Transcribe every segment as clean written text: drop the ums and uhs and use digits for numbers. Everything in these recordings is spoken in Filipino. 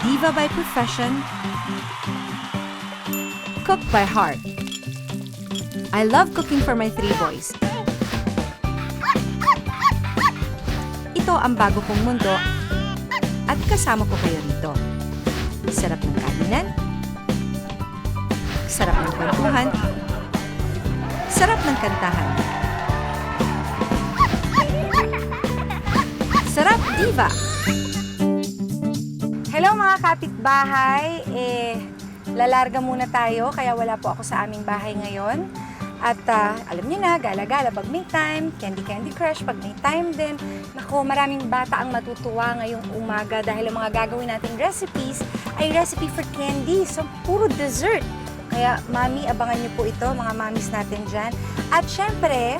Diva by profession, cook by heart. I love cooking for my 3 boys. Ito ang bago kong mundo at kasama ko kayo rito. Sarap ng kainan, sarap ng kwentuhan, sarap ng kantahan. Sarap Diva! Hello mga kapitbahay! Lalarga muna tayo kaya wala po ako sa aming bahay ngayon. At alam niyo na, gala-gala pag may time, Candy Crush pag may time din. Naku, maraming bata ang matutuwa ngayong umaga dahil ang mga gagawin nating recipes ay recipe for candy. So, puro dessert. Kaya, mami, abangan niyo po ito, mga mamis natin dyan. At syempre,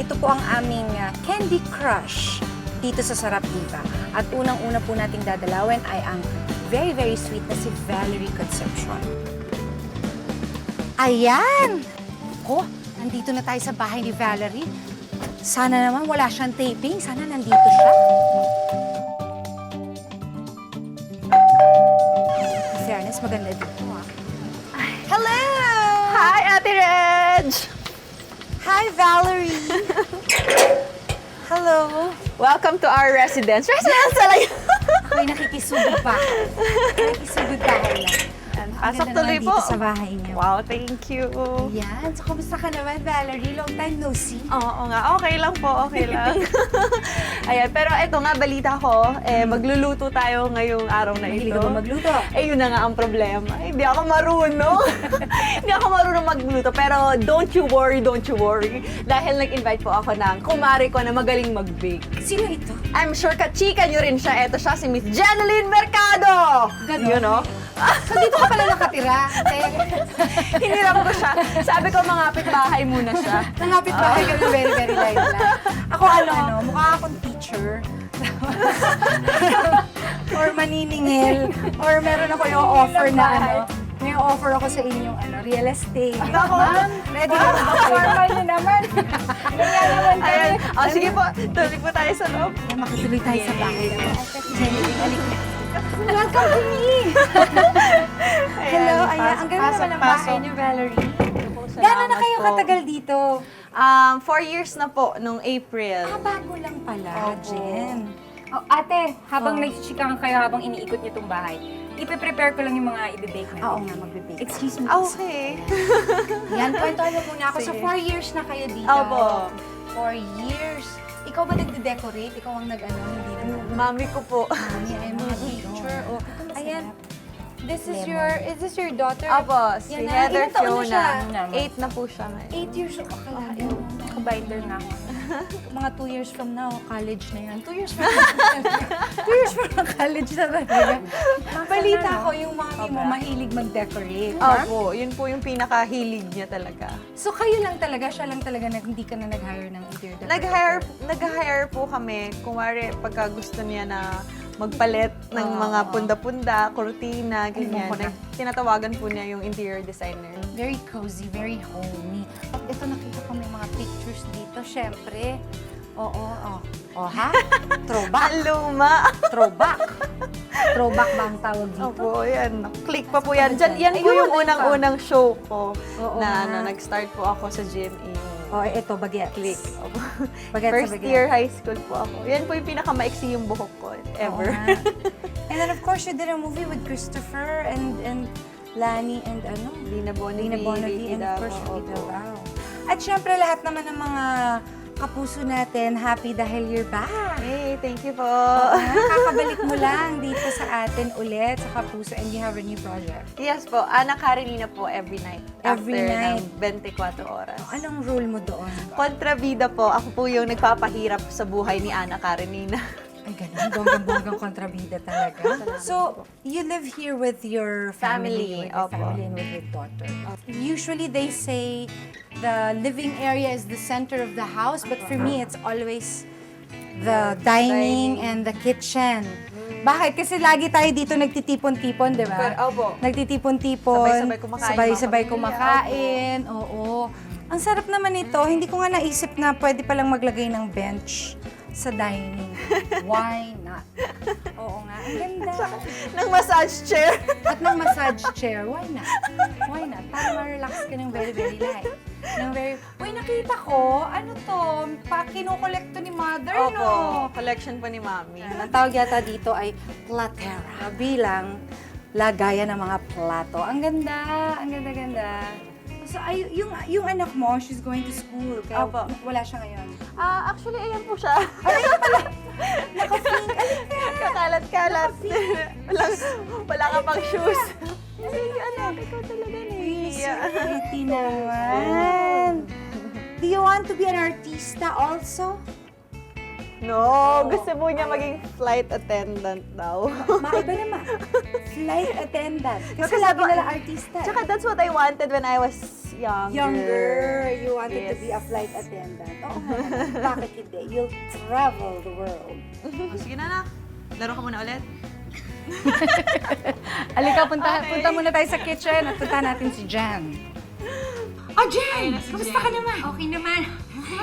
ito po ang aming Candy Crush dito sa Sarap Diva. At unang-una po nating dadalawin ay ang very sweet na si Valerie Concepcion. Ayan! Ko, nandito na tayo sa bahay ni Valerie. Sana naman wala siyang taping. Sana nandito siya. In fairness, maganda dito Hello! Hi, Ate Reg! Hi, Valerie! Hello! Welcome to our residence. Residence talaga! Ako'y nakikisugod pa. Nakikisugod pa ako lang. Pasok tuloy po. Dito sa bahay niyo. Wow, thank you. Yan. So, kumusta ka naman, Valerie? Long time no see. Oo nga, okay lang po, okay lang. Ayan, pero eto nga, balita ko, magluluto tayo ngayong araw na Mahilig ito. ka ba magluto? Yun na nga ang problema. Hindi ako marunong. Hindi ako marunong magluto. Pero don't you worry. Dahil nag-invite po ako ng kumari ko na magaling mag-bake. Sino ito? I'm sure kachika nyo rin siya. Eto siya, si Miss Jeneline Mercado! Ganon. You know? So, dito ka pala nakatira? Hiniram ko siya. Sabi ko, mangapit bahay muna siya. Nangapit bahay ka na very light lang. Ako mukha akong teacher. Or maniningil. Or meron ako yung offer na may offer ako sa inyong real estate. Ako, Ready na ba? Formal nyo naman. Kaya naman kami. ayan. Sige po, tuloy po tayo sa loob. Makituloy tayo sa bahay naman. Jenny, balik. Welcome to me! Hello, ayan. Ang ganda naman ng bahay niyo, Valerie. Gano'n na kayo katagal dito? 4 years na po, nung April. Bago lang pala, Opo. Jen. Oh, ate, habang nagchichikahan kayo, habang iniikot niyo itong bahay, ipe-prepare ko lang yung mga i-bake natin. Oo nga, magbe-bake. Excuse me. Okay. Yan, kwentuhan mo muna ako. So, Sige. 4 years na kayo dito. Opo. 4 years. Ikaw ba nagde-decorate? Ikaw ang hindi naman. Mami ko po. Mami, ay mga picture. Oh, ayan. Is this your daughter? Opo, si Yan na. Heather Ilang taon na siya? Fiona. 8 na po siya ngayon. 8 years old. Akalain mo. Binder na ako. Mga 2 years from now, college na yan. 2 years from now. 2 years from now, college na talaga. Balita ko yung mami mo mahilig mag-decorate. Opo, yun po yung pinakahilig niya talaga. So kayo lang talaga, siya lang talaga na hindi ka na nag-hire ng interior decorator? Nag-hire po kami. Kunwari, pagka gusto niya na magpalit ng mga punda-punda, kurtina, ganyan. Tinatawagan po niya yung interior designer. Very cozy, very homey. Ito nakita ko may mga pictures dito, syempre. Oo. Ha? Throwback. Ang luma! Throwback. Throwback ba ang tawag dito? Opo, yan. Click pa po yan. Yan po Ayun, yung ayun unang-unang show ko Oo na nga. nag-start po ako sa GMA. Ito, bagets. Click. Opo. Bagets First sa bagets. year high school po ako. Yan po yung pinakamaiksi yung buhok ko ever. Oo nga. And then of course, you did a movie with Christopher and Lani and Lina Bonavie, Lina Bonavie Ricky and of course Davao, Ricky opo. Davao. At syempre lahat naman ng mga kapuso natin, happy dahil you're back. Hey, thank you po. Kakabalik mo lang dito sa atin ulit sa Kapuso and you have a new project. Yes po, Ana Karenina po every night. Every after night. ng 24 oras. Anong role mo doon? Kontrabida po, ako po yung nagpapahirap sa buhay ni Ana Karenina. Ay, ganun. Bonggang-bonggang kontrabida talaga. So, you live here with your family, Family, with your opo. family and with your daughter. Usually, they say the living area is the center of the house, but for me, it's always the dining and the kitchen. Bakit? Kasi lagi tayo dito nagtitipon-tipon, di ba? Opo. Nagtitipon-tipon, Sabay-sabay kumakain, sabay-sabay mga kumakain. Oo. Ang sarap naman ito. Hindi ko nga naisip na pwede palang maglagay ng bench sa dining. Why not? Oo nga, ang ganda. Ng massage chair. At ng massage chair, why not? Why not? Para ma-relax ka ng very, very light. Uy, nakita ko, ano to, kinukolekto ni mother, no? Opo, collection po ni Mami. Ang tawag yata dito ay platera, bilang lagayan ng mga plato. Ang ganda, ang ganda-ganda. So, yung anak mo, she's going to school, kaya Opo. wala siya ngayon. Actually, ayan po siya. Naka-pink, Kakalat-kalat. Wala ka pang shoes. Kasi anak, ikaw talaga nahihiya. pretty naman. Do you want to be an artista also? No, gusto po niya maging flight attendant daw. Maiba naman. Flight attendant. Kasi Because lagi ba- nila artista. Tsaka that's what I wanted when I was younger. Younger, you wanted to Yes. be a flight attendant. Oo nga naman. Bakit hindi? You'll travel the world. Sige na, anak. Laro ka muna ulit. Alika, punta muna tayo sa kitchen at punta natin si Jan. Oh, Jan! Kamusta ka naman? Okay naman.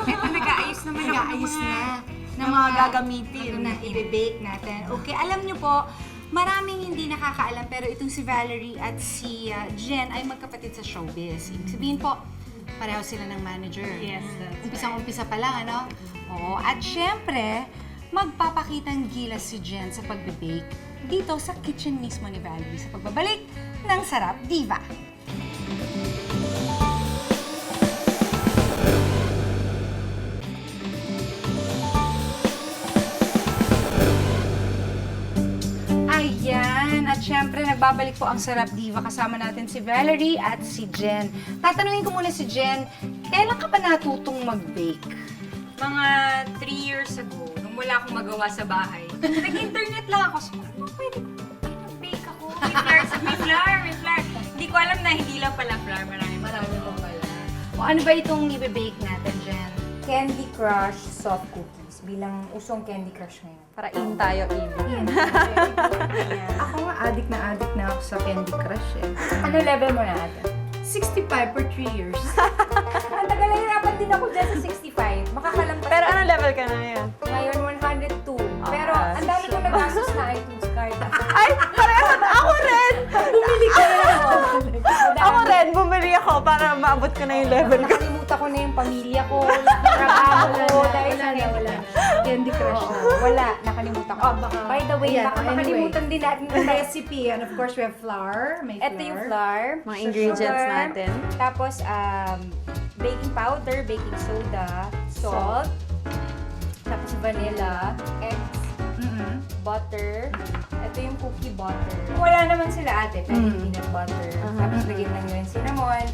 Ito, nag-aayos naman ako Nag-aayos ng mga... na ng mga gagamitin. na i-bake natin. Okay, alam niyo po, maraming hindi nakakaalam pero itong si Valerie at si Jen ay magkapatid sa showbiz. Ibig sabihin po, pareho sila ng manager. Yes, that's Umpisang-umpisa pa lang, ano? Oo, at syempre, magpapakitang gilas si Jen sa pagbe-bake dito sa kitchen mismo ni Valerie sa pagbabalik ng Sarap Diva. Ayan, at syempre nagbabalik po ang Sarap Diva kasama natin si Valerie at si Jen. Tatanungin ko muna si Jen, kailan ka ba natutong mag-bake? Mga 3 years ago, nung wala akong magawa sa bahay, nag-internet lang ako. So, pwede ko mag-bake ako. May flour. Hindi ko alam na hindi lang pala flour. Marami pa pala. O ano ba itong i-bake natin, Jen? Candy Crush soft cookies. Bilang usong Candy Crush ngayon. Para in tayo, even. Ako nga, addict na ako sa Candy Crush eh. Ano level mo na ate? 65 for 3 years. Ang tagal na hirapan din ako dyan sa 65. Makakalampas. Pero anong level ka na ngayon? Ngayon, 102. Pero ang dami kong nagastos na iTunes card. Ay, pareho! Ako rin! Bumili ka na ako. Ako rin, bumili ako para maabot ko na yung level ko. Nakalimutan ko na yung pamilya ko, trabaho ko, dahil sa Candy Crush na. Wala, nakalimutan ko. By the way, baka makalimutan din natin yung recipe. And of course, we have flour. May flour. Ito yung flour, Mga ingredients sugar, natin. Tapos, baking powder, baking soda, salt, tapos vanilla, eggs, butter. Ito yung cookie butter. Kung wala naman sila ate, pwede peanut butter. Tapos lagyan lang nyo yung cinnamon.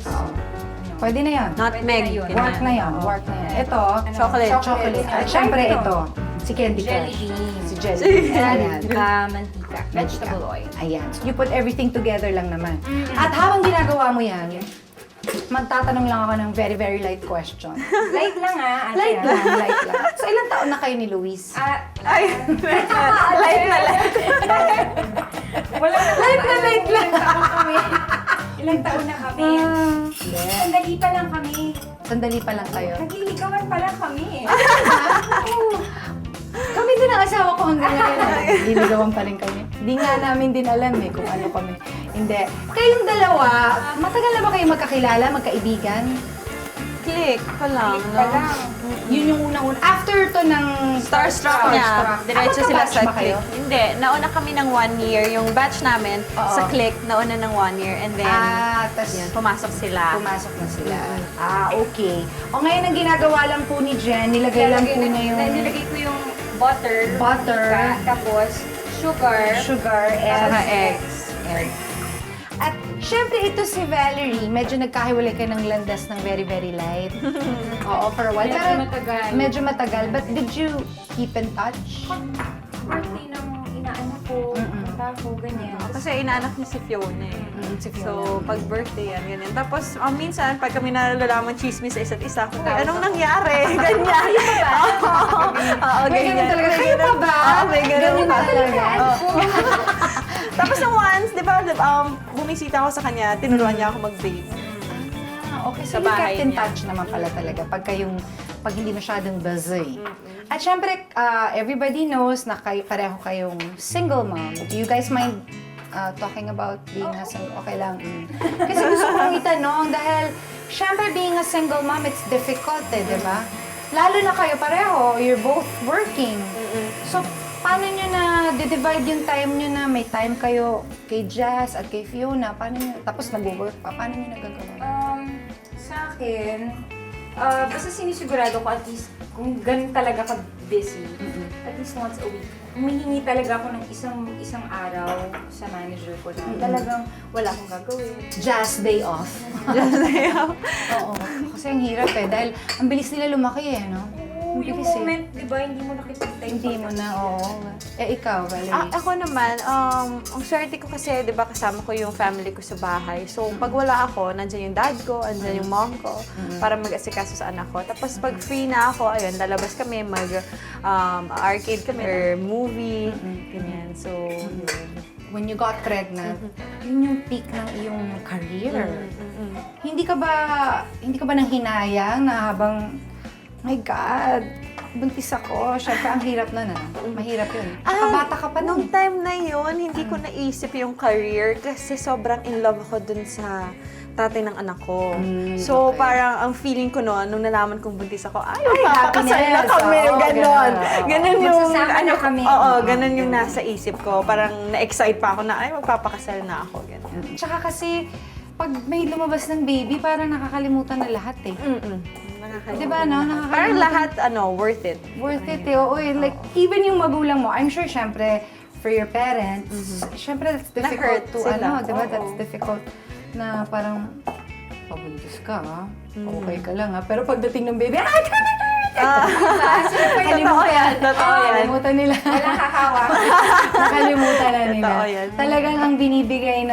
Pwede na yan. Nutmeg. Pwede na yun. Work na yan. Work na yan. Ito, Chocolate. chocolate. At syempre ito, si Candy Jelly Crush. beans. Si Jelly beans. Ayan. Mantika. Vegetable oil. Ayan. So, you put everything together lang naman. At habang ginagawa mo yan, magtatanong lang ako ng very, very light question. Light lang ate. Light lang, light lang. So, ilang taon na kayo ni Luis? Ay, light na light. Wala na Light na light lang. Ilang taon na kami. Sandali pa lang kami. Sandali pa lang kayo. Nagliligawan pa lang kami. Kami din ang asawa ko hanggang ngayon. Liligawan pa rin kami. Hindi nga namin din alam eh kung ano kami. Hindi. Kayong dalawa, matagal na ba kayo magkakilala, magkaibigan? Click pa lang, no? Pa lang. Yun yung unang-una. After to ng Starstruck niya. Diretso sila sa kayo? Click. Hindi, nauna kami ng 1 year. Yung batch namin Oo. sa Click, nauna ng 1 year. And then, Tas yun, pumasok sila. pumasok na sila. Okay. O ngayon ang ginagawa lang po ni Jen, nilagay lang po niya yung Nilagay ko yung butter. butter, Tapos, sugar. sugar, Saka and eggs. eggs. At syempre ito si Valerie, medyo nagkahiwalay ka ng landas ng very, very light. Oo, for a while. Medyo Pero matagal. Medyo matagal. But did you keep in touch? Birthday ng inaanak ko. Punta ko, ganyan. Kasi inaanak niya si Fiona eh. Si Fiona. So, pag birthday yan, ganyan. Tapos, minsan, pag kami nalalaman chismis sa isa't isa, uy, anong nangyari? Ganyan. Oo, May ganun talaga. Kayo pa ba? Oo, may ganun Ganun pa. talaga. Oo. Tapos nung once, di ba, bumisita ako sa kanya, tinuruan niya ako mag-bake. Okay, so Sa you bahay kept in niya. touch naman pala talaga pagka yung pag hindi masyadong busy. At syempre, everybody knows na pareho kayong single mom. Do you guys mind talking about being a single? Okay lang. Kasi gusto kong itanong dahil syempre being a single mom, it's difficult di ba? Lalo na kayo pareho, you're both working. So, paano nyo na divide yung time nyo na may time kayo kay Jazz at kay Fiona? Paano nyo, tapos nag-work pa, paano nyo nagagawa? Sa akin, basta sinisigurado ko at least kung ganun talaga ka-busy, at least once a week, humihingi talaga ako ng isang araw sa manager ko na talagang wala akong gagawin. Jazz day off. Oo. Kasi ang hirap dahil ang bilis nila lumaki no? Oo, Ang yung bilis moment, di ba, hindi mo nakikita yung Hindi mo na, oo. Ikaw, Valerie. Ako naman, ang swerte ko kasi, di ba, kasama ko yung family ko sa bahay. So, pag wala ako, nandyan yung dad ko, nandyan yung mom ko, para mag-asikaso sa anak ko. Tapos, pag free na ako, ayun, lalabas kami, mag-arcade kami, or movie, ganyan. So, yun. When you got pregnant, yun yung peak ng iyong career. Hindi ka ba nang hinayang na habang, my God, buntis ako. Siyempre, ang hirap na Mahirap yun. Bata ka pa Nung nun. time na yun, hindi ko naisip yung career kasi sobrang in love ako dun sa tatay ng anak ko. So, okay. parang ang feeling ko noon, nung nalaman kong buntis ako, magpapakasal na happiness. kami, Oo, ganon. oo. Ganon yung, Magsasama na kami. Oo, ganon yung nasa isip ko. Parang na-excite pa ako na, magpapakasal na ako, ganon. Tsaka kasi, pag may lumabas ng baby, parang nakakalimutan na lahat Di ba, no? Nakakalimutan. Parang lahat, worth it. Worth it Oo, like, even yung magulang mo, I'm sure, syempre, for your parents, syempre, that's difficult Na-hurt to, sila. di ba? Oo. That's difficult na parang, pabuntis ka, okay ka lang, Pero pagdating ng baby, Totoo yan. Totoo yan. Nakalimutan nila. Walang hahawak. Nakalimutan na nila. Totoo yan. Talagang ang binibigay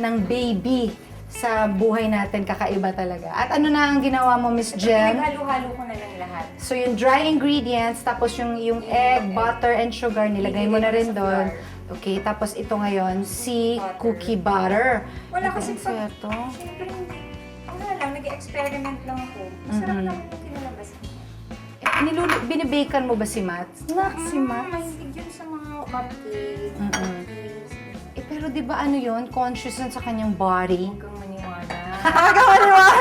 ng baby sa buhay natin, kakaiba talaga. At ano na ang ginawa mo, Miss Jem? Halo-halo ko na lang lahat. So yung dry ingredients, tapos yung egg, butter, and sugar, nilagay mo na rin doon. Okay, tapos ito ngayon, si cookie butter. Wala kasi pag, Ito. syempre, wala lang, nag-experiment lang ako. Masarap lang yung kinalabas. Binibakean mo ba si Matt? Si Matt? Mahilig yun sa mga cupcake. cookies. Pero di ba ano yun? Conscious yun sa kanyang body. Huwag kang maniwala.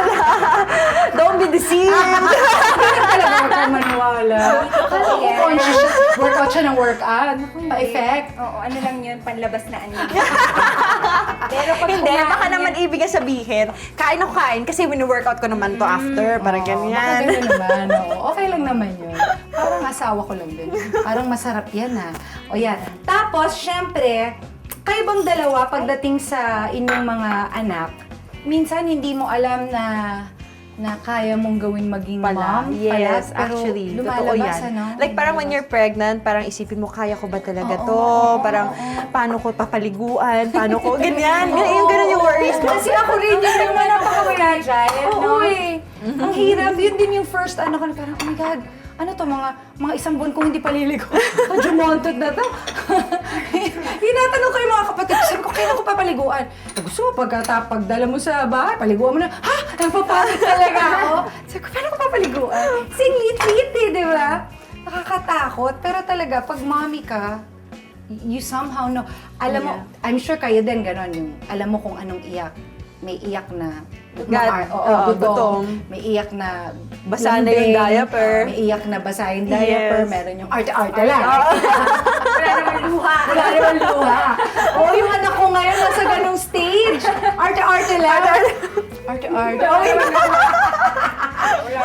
Don't be deceived! Talaga huwag kang maniwala. Conscious siya. Workout siya ng workout. Pa-effect. Oo, ano lang yun, panlabas na ano. Pero pag Hindi, kumain baka yan- naman ibig sabihin, kain ako kain kasi wini-workout ko naman to after. Parang Baka ganyan. gano'n naman. Oo. Okay lang naman yun. Parang asawa ko lang din. Parang masarap yan O yan. Tapos, syempre, kayo bang dalawa pagdating sa inyong mga anak, minsan hindi mo alam na kaya mong gawin maging mom? Yes, pero actually. Totoo lumalabas, yan. Like parang when you're pregnant, parang isipin mo, kaya ko ba talaga to? Parang, paano ko papaliguan? Paano ko, ganyan. Ganun yung worries mo. Kasi ako rin yun yung napaka-fragile. Oo eh. Ang hirap. Yun din yung first ano ko na parang, oh my God, ano to, mga isang buwan kong hindi paliligo. Jumontot na to. Tinatanong ko yung mga kapatid ko, sabi ko, kailan ko papaliguan? Gusto mo pagdala mo sa bahay, paliguan mo na, ha? Napapagod talaga ako. Sabi ko, paano ko papaliguan? Singlit-lit di ba? Nakakatakot. Pero talaga, pag mommy ka, you somehow know. Alam mo, I'm sure kayo din ganon yung, alam mo kung anong iyak. May iyak na gutom. May iyak na Basa na yung lambing. diaper. May iyak na basa yung diaper. Yes. Meron yung arte-arte lang. Wala naman luha. Wala naman luha. Yung anak ko ngayon nasa ganong stage. Arte-arte lang. Arte-arte.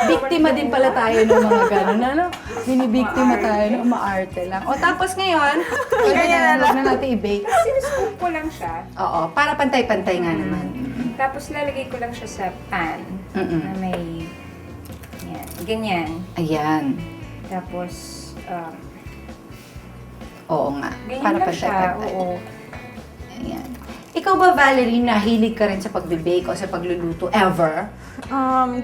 Biktima din pala tayo ng mga gano'n, ano? Binibiktima tayo ng maarte lang. O tapos ngayon, Ganyan na lang. huwag na natin i-bake. Siniscoop ko lang siya. Oo, para pantay-pantay nga naman. Tapos lalagay ko lang siya sa pan na may yan, ganyan. Ayan. Tapos Oo nga. ganyan Para lang siya. pantay-pantay. Oo. Ayan. Ikaw ba, Valerie, nahilig ka rin sa pagbe-bake o sa pagluluto ever?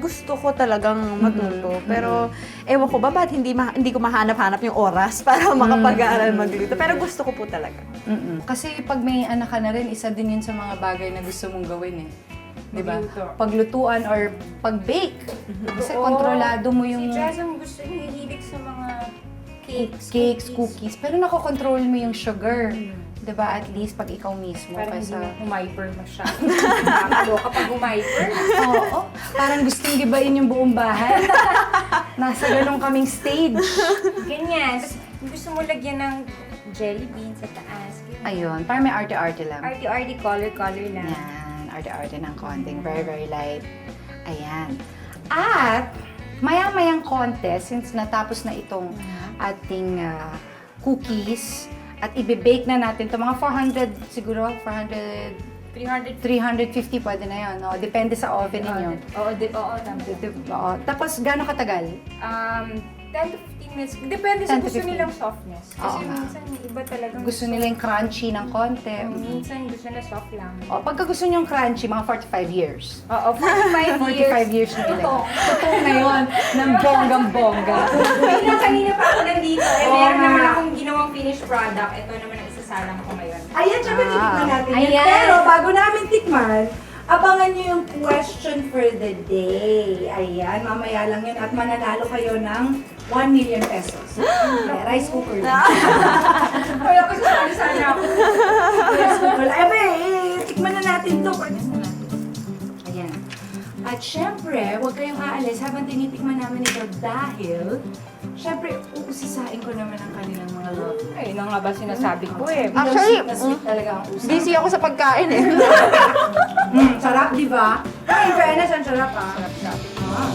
Gusto ko talagang magluto. Pero, ewan ko ba, ba't hindi ko mahanap-hanap yung oras para makapag-aaral magluto. Pero gusto ko po talaga. Kasi pag may anak ka na rin, isa din yun sa mga bagay na gusto mong gawin di ba? Magluto. Paglutuan or pag-bake. Kasi Oo. kontrolado mo Si yung Jazz ang gusto niya, hilig sa mga cakes, cookies. Pero nakokontrol mo yung sugar. Di ba? At least pag ikaw mismo. Parang hindi Kaysa, na humiper masyado. Nakakaloka kapag humiper. oo. Parang gustong gibain yung buong bahay. Nasa ganun kaming stage. Ganyan. Tapos gusto mo lagyan ng jelly beans sa taas. Ganyan. Ayun. Parang may arte-arte lang. Arty-arty, color lang. Yan, arte-arte ng konting, very, very light. Ayan. At, maya-mayang contest, since natapos na itong ating cookies, at ibe-bake na natin ito, mga 400, siguro, 400, 300. 350 pwede na yun, no? Depende sa oven ninyo. Oo, tama. Oo. Tapos, gaano katagal? 10 to 15 minutes. Depende sa 10 to gusto 15. nilang softness. Kasi Oo nga. minsan iba talagang Gusto nila yung crunchy ng konti. Minsan gusto na soft lang. O, pagka gusto nyo yung crunchy, mga 45 years. Oo, 45 years. 45 years na ilagay. Totoo na yun, ng bonggang-bongga. Kanina pa ako nandito. Oo Meron nga. naman akong ginawang finished product. Ito naman ang isasalang ko ngayon. Ayan, syempre titikman natin yun. Ayan. Pero bago namin tikman, abangan nyo yung question for the day. Ayan, mamaya lang yun. At mananalo kayo ng 1 million pesos. Rice cooker lang. Wala ko sasali sana ako. Rice cooker lang. Tikman na natin to. Ayan. At syempre, huwag kayong aalis habang tinitikman namin ito dahil syempre, uusisain ko naman ang kanilang mga love. Ay, yun nga ba sinasabi ko eh. Actually, sweet na sweet talaga ang usap. Busy ako sa pagkain eh. Sarap, di ba? Ay, in fairness, ang sarap ah. Sarap. Ah.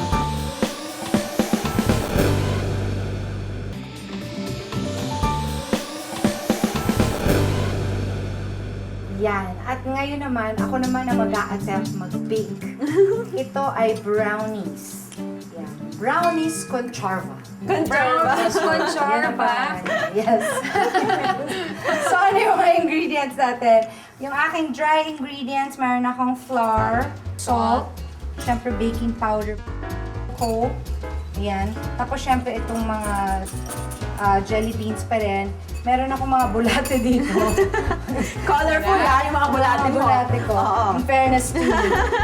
Yan. At ngayon naman, ako naman ang mag-a-attempt mag-bake. Ito ay brownies. Yan. Brownies Concharva. Brownies Concharva. Yes. So, ano yung mga ingredients natin? Yung aking dry ingredients, meron akong flour, salt, syempre baking powder, coke, yan. Tapos syempre itong mga jelly beans pa rin. Meron akong mga bulate dito. Colorful yan yung mga bulate mo. Bulate ko. Oo. In fairness to you.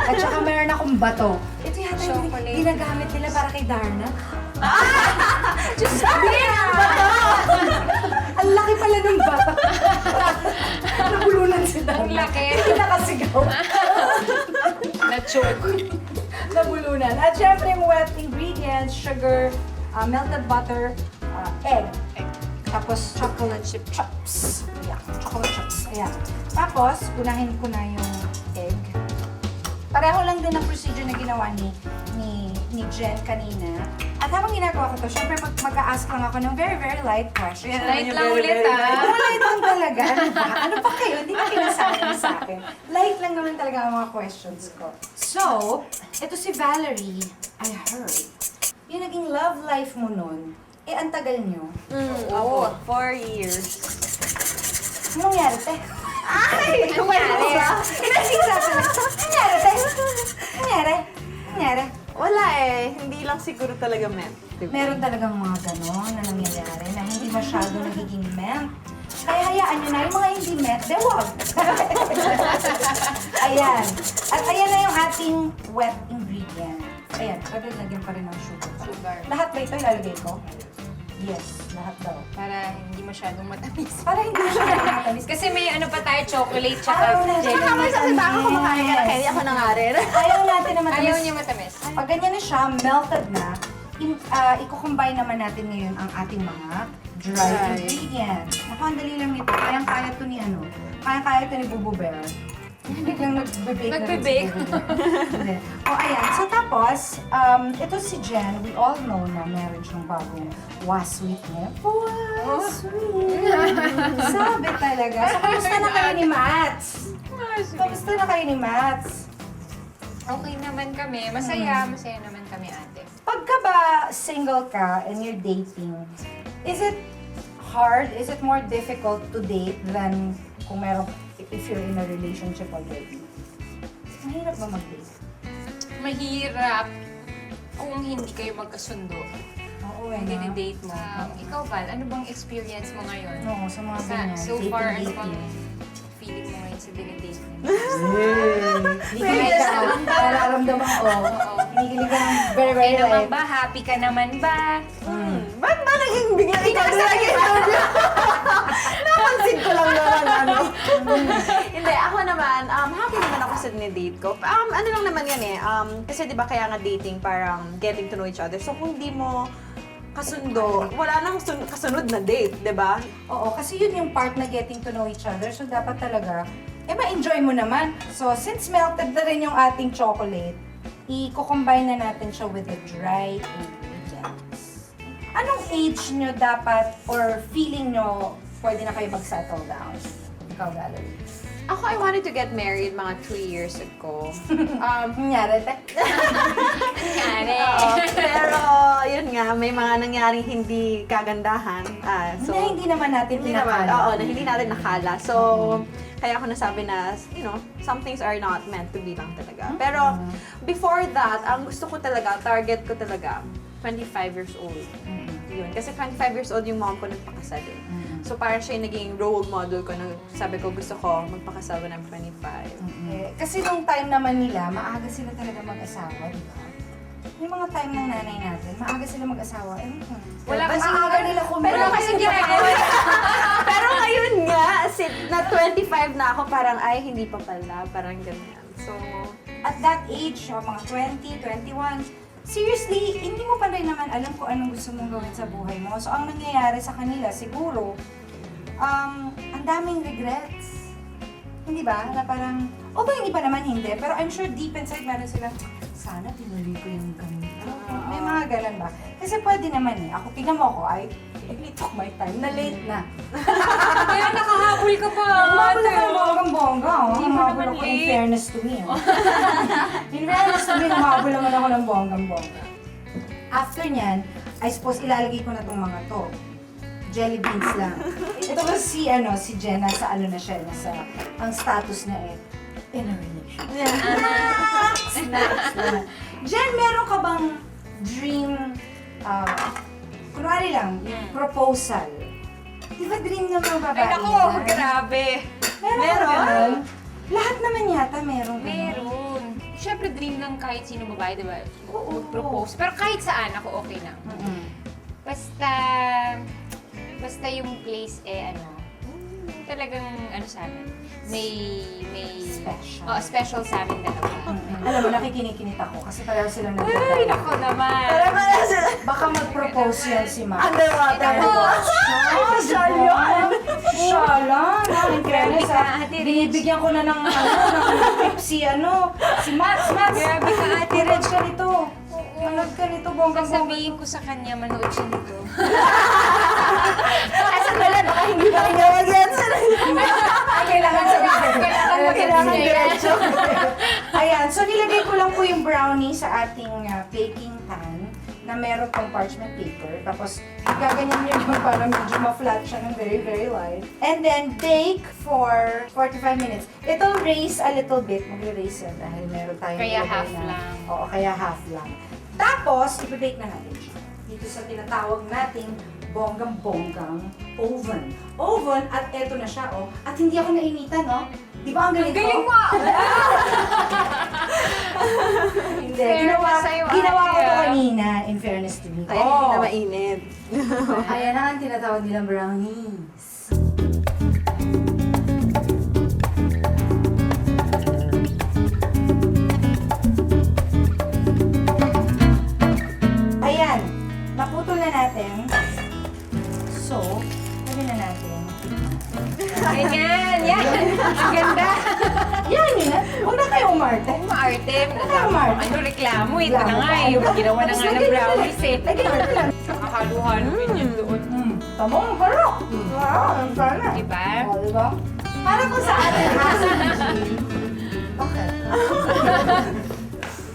At saka meron akong bato. Ito yata yung Chocolate. ginagamit nila para kay Darna. Just sabi Ang laki pala ng bato. Nabulunan si Darna. Ang laki. Hindi nakasigaw. Na-choke. Nabulunan. At syempre yung wet ingredients, sugar, melted butter, egg. Tapos chocolate chip chops. Ayan, chocolate chops. Ayan. Tapos, unahin ko na yung egg. Pareho lang din ang procedure na ginawa ni Jen kanina. At habang ginagawa ko to, syempre mag-a-ask lang ako ng very, very light question. Light lang ulit, ah. Light lang talaga. Ano ba? Ano pa kayo? Hindi na kinasabi sa akin. Light lang naman talaga ang mga questions ko. So, ito si Valerie, I heard, yung naging love life mo nun, ang tagal nyo. Oo, 4 years. Anong nangyari, te? Ay! Nangyari? Inasingsabi na. Nangyari, te? Nangyari? Nangyari? Wala eh. Hindi lang siguro talaga meant. Meron talagang mga ganon na nangyayari na hindi masyado nagiging meant. Kaya hayaan nyo na yung mga hindi meant, de wag. Ayan. At ayan na yung ating wet ingredient. Ayan, lagyan pa rin ng sugar. Lahat ba ito ilalagay ko? Yes, lahat daw. Para hindi masyadong matamis. Para hindi siya nakakatamis. Kasi may ano pa tayo, chocolate, Ayaw tsaka na. jelly. Saka may sabi ba ako kumakain ka na kaya ako na nga rin. Ayaw natin na matamis. Ayaw niya matamis. Pag ganyan na siya, melted na, i-combine naman natin ngayon ang ating mga dry ingredients. Naku, ang dali lang nito. Kayang-kaya to ni ano. Kayang-kaya to ni Bubu Bear. Biglang nagbe-bake na rin si Nagbe-bake. Bubu Bear. Hindi. O, ayan. So, tapos, ito si Jen, we all know na meron siyang bagong was-sweet niya. Was-sweet. Sabi talaga. So, kamusta na kayo ni Mats? Kamusta na kayo ni Mats? Okay naman kami. Masaya naman kami, ate. Pagka ba single ka and you're dating, is it hard? Is it more difficult to date than kung meron, if you're in a relationship already? Mahirap ba mag-date? Mahirap kung hindi kayo magkasundo. Oo, Kung date mo. Ikaw, Val, ano bang experience mo ngayon? No, sa mga Sa, ganyan. so far, ano dating. bang feeling mo ngayon sa dinedate mo? Kinikilig ka. Nararamdaman ko. Kinikilig ka ng very, very Okay naman light. ba? Happy ka naman ba? Ba't ba naging bigla ikaw na nag-interview? Napansin ko lang naman, ano. Hindi, ako naman, happy naman ako sa dinidate ko. Ano lang naman yan eh, kasi di ba kaya nga dating parang getting to know each other. So kung di mo kasundo, wala nang kasunod na date, di ba? Oo, kasi yun yung part na getting to know each other. So, dapat talaga, ma-enjoy mo naman. So, since melted na rin yung ating chocolate, i-combine na natin siya with the dry ingredients. Anong age nyo dapat or feeling nyo pwede na kayo mag-settle down? Ikaw, Valerie. Ako, I wanted to get married mga 3 years ago. Nangyari, te? Nangyari. Pero, yun nga, may mga nangyaring hindi kagandahan. So, na hindi naman natin hindi naman, pinakala. oo, na hindi natin nakala. So, kaya ako nasabi na, you know, some things are not meant to be lang talaga. Pero, before that, ang gusto ko talaga, target ko talaga, 25 years old. Yun. Kasi 25 years old yung mom ko nagpakasal eh. So, parang siya yung naging role model ko na sabi ko, gusto ko magpakasal when I'm 25. Eh, kasi nung time naman nila, maaga sila talaga mag-asawa, di ba? Yung mga time ng nanay natin, maaga sila mag-asawa. Wala kasi kasing- maaga nila Pero kumbaga. kasi Pero ngayon nga, na 25 na ako, parang ay, hindi pa pala, parang ganyan. So, At that age, mga 20, 21, seriously, hindi mo pa rin naman alam kung anong gusto mong gawin sa buhay mo. So, ang nangyayari sa kanila, siguro, ang daming regrets. Hindi ba? Na parang, although hindi pa naman hindi, pero I'm sure deep inside meron silang, sana tinuloy ko yung ganito. May mga ganun ba? Kasi pwede naman eh. Ako, tingnan mo ako, it took my time. Na late na. Kaya nakahabol ka pa. Umabot ako ng bonggang-bongga. Hindi mo Umabot naman ako in late. fairness to me. In fairness to me, umabot naman ako ng bonggang-bongga. After nyan, I suppose ilalagay ko na tong mga to. Jelly beans lang. Ito kasi si Jenna sa ano na siya, nasa, ang status na in a relationship. Snacks na. Jen, meron ka bang dream, kunwari lang, proposal? Di ba dream ng mga babae? Ay, naku, yan? grabe. Meron. Lahat naman yata meron. Meron. Siyempre, dream ng kahit sino babae, di ba? Oo. Mag-propose. Pero kahit saan, ako okay na. Mm-mm. Basta yung place talagang sa amin. May Special. special sa amin dalawa. Alam mo, nakikinikinit ako kasi pareho silang Ay, nagdadala. nako naman. Baka mag-propose yan si Ma. underwater. Siya yun! Siya lang! In fairness, Grabe ka, Ate Rich. binibigyan ko na ng tips si Mats. Grabe ka, Ate Manood ka nito. Manood ka nito, bonggang-bongga. Sabihin ko sa kanya, manood siya nito. Asa pala, baka hindi pa rin gawag yan. Kailangan sabihin. Kailangan diretso. Ayan, so nilagay ko lang po yung brownie sa ating baking pan na meron pang parchment paper. Tapos, gaganyan nyo yung parang medyo ma-flat siya ng very, very light. And then, bake for 45 minutes. It'll raise a little bit. Mag-raise yan dahil meron tayong Kaya nilagay half na- lang. Oo, kaya half lang. Tapos, i-bake na natin siya. Dito sa tinatawag nating bonggang-bonggang oven. At eto na siya, oh. At hindi ako nainitan, no? Di ba ang galing ko? Galing mo! Hindi. Fairness sa'yo, Ginawa ko ate, to ah. kanina, in fairness to me. Ay, hindi na mainit. Ayan na ang tinatawag nilang brownies. Ayan. Naputol na natin. So, pwede na natin. Ganyan, yan! Ang ganda! Yan yun. Huwag na kayo umarte. Maarte. Maarte. Ano reklamo? Ito na nga eh. Yung ginawa na nga ng brownies eh. Lagyan natin lang. Nakahalo-halo rin yun doon. Tama, ang harap. Wow, ang sana. Diba? O, diba? Para po sa atin, Okay.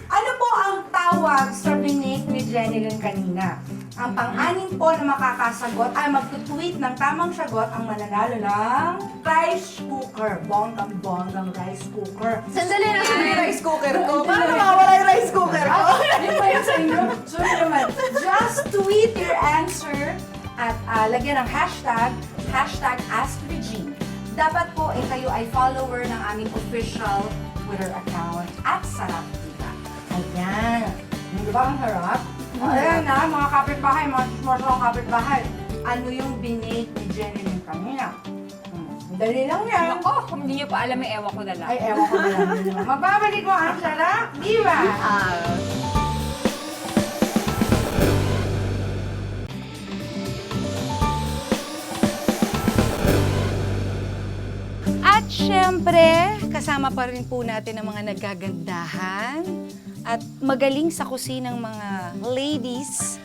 Ano po ang tawag sa binake ni Jenny Lynn kanina? Ang pang-anim po na makakasagot ay mag-tweet ng tamang sagot ang mananalo ng rice cooker. Bonggang-bonggang rice cooker. Sandali na sa yung rice cooker ko. Paano mawawala yung rice cooker ko? Ano ba yun sa inyo? Sorry naman. Just tweet your answer at lagyan ng hashtag AskRegine. dapat po kayo ay follower ng aming official Twitter account at Sarap Diva. Ayan. Di ba ang harap? Ayan na, mga kapitbahay, mga chismosong kapitbahay. Ano yung binake ni Jenny kanina? Dali lang yan. Ako, kung hindi niyo pa alam, may ewan ko na lang. Ay, ewan ko na lang din. Mababalik mo ang Sarap Diva. At syempre, kasama pa rin po natin ang mga nagagandahan at magaling sa kusinang mga ladies.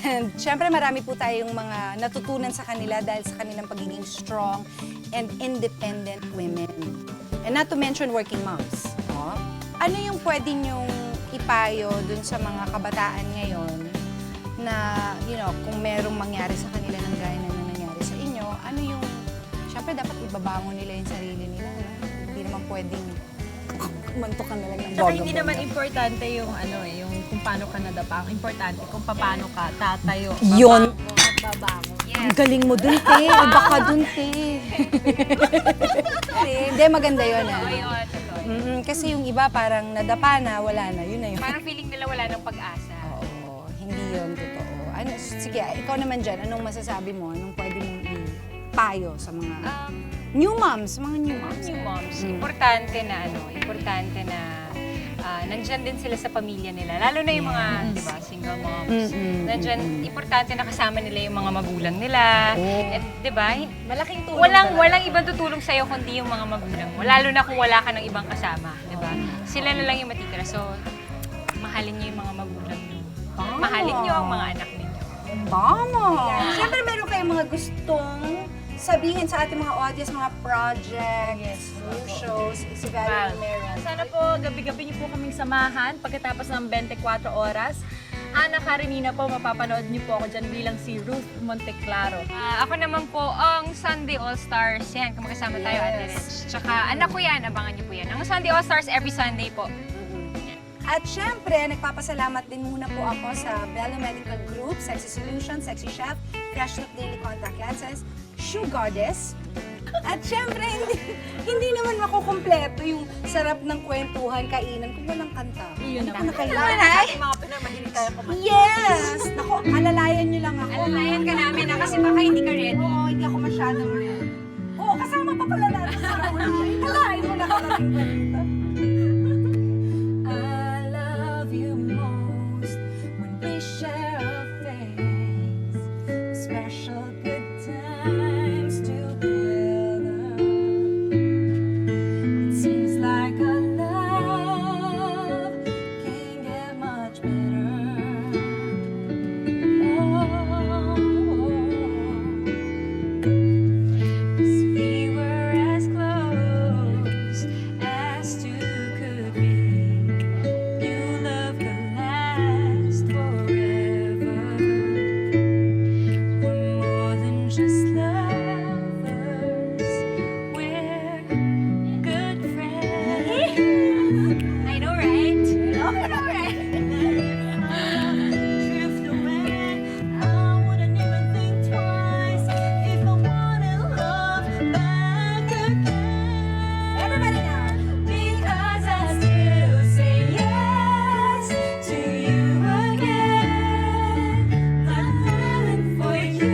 And syempre marami po tayong mga natutunan sa kanila dahil sa kanilang pagiging strong and independent women. And not to mention working moms. No? Ano yung pwede nyong ipayo dun sa mga kabataan ngayon na, kung merong mangyari sa kanila ng gaya na nangyari sa inyo, ano yung, syempre dapat ibabangon nila yung sarili nila. Hindi naman pwedeng mantukan na lang ng Saka hindi naman importante yung yung kung paano ka nadapa. Ang importante kung paano ka tatayo. Yun. Babango. Ang galing mo dun, te. Baka dun, te. Hindi, maganda yun, ah. Ayun, totoo. Kasi yung iba parang nadapa na, wala na. Yun na yun. Parang feeling nila wala ng pag-asa. Oo, hindi yun totoo. Sige, ikaw naman dyan, anong masasabi mo? Anong pwede mong ipayo sa mga new moms, mga new moms? New moms, importante na nandyan din sila sa pamilya nila. Lalo na yung mga, di ba, single moms. Nandyan, importante na kasama nila yung mga magulang nila. At, di ba, Malaking tulong. walang ibang tutulong sa'yo kundi yung mga magulang mo. Lalo na kung wala ka ng ibang kasama, di ba? Sila na lang yung matitira. So, mahalin niyo yung mga magulang niyo. Mahalin niyo ang mga anak ninyo. Tama! Siyempre meron kayong mga gustong sabihin sa ating mga audience, mga projects, new shows, si Valerie meron. Sana po gabi-gabi niyo po kaming samahan pagkatapos ng 24 oras. Ana Karenina po, mapapanood niyo po ako dyan bilang si Ruth Monteclaro. Ako naman po, ang Sunday All-Stars. Yan, magkasama tayo, Ate Rich. Tsaka anak ko yan, abangan niyo po yan. Ang Sunday All-Stars every Sunday po. At syempre, nagpapasalamat din muna po ako sa Bella Medical Group, Sexy Solutions, Sexy Chef, Fresh Look Daily Contact Lenses, Shoe Goddess. At syempre, hindi naman makukumpleto yung sarap ng kwentuhan, kainan kung walang kanta. Iyon Ano naman. na kailangan? Mga pinamahilig tayo kumain. Yes! Naku, alalayan niyo lang ako. Alalayan ka namin kasi baka hindi ka ready. Oo, hindi ako masyadong ready. Oo, kasama pa pala natin sa una. Kalahin mo na kalaking balita. I love you most when we share a face, special good times together. It seems like our love can't get much better. Oh. We were as close as two could be. New love could last forever. We're more than just lovers. We're good friends. I know, right? I know, right? Drift away. I wouldn't even think twice if I wanted love back again. Everybody now. Because I still say yes to you again. I'm living for you.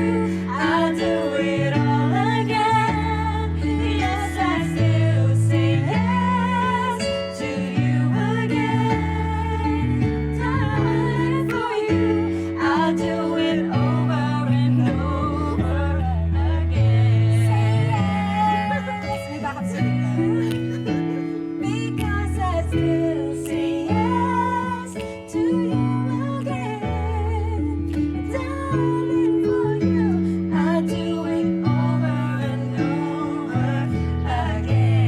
I'll do it all again. Yes, I still say yes to you again. Dying for you. I'll do it over and over again. Say yes. May backup singing. Because I still say yes to you again. Darling, for you, I'll do it over and over again.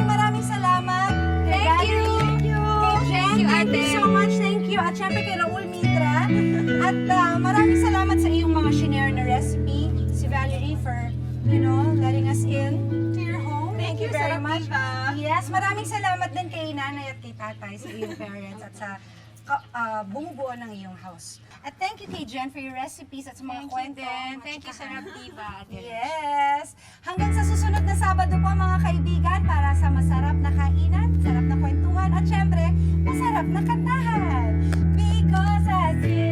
Maraming salamat. Thank you. Thank you, Ate. Thank you so much. Thank you. At syempre kay Raul Mitra. At maraming salamat sa iyong mga shinare na recipe. Si Valerie for, letting us in to your home. Thank you very much. Yes, maraming salamat din kay nanay at kay tatay, sa iyong parents at sa bumubuo ng iyong house. At thank you kay Jen for your recipes at sa mga kwento. Thank you, Sarap Diva. Yes! Hanggang sa susunod na Sabado po mga kaibigan para sa masarap na kainan, sarap na kwentuhan at syempre, masarap na kantahan. Because I see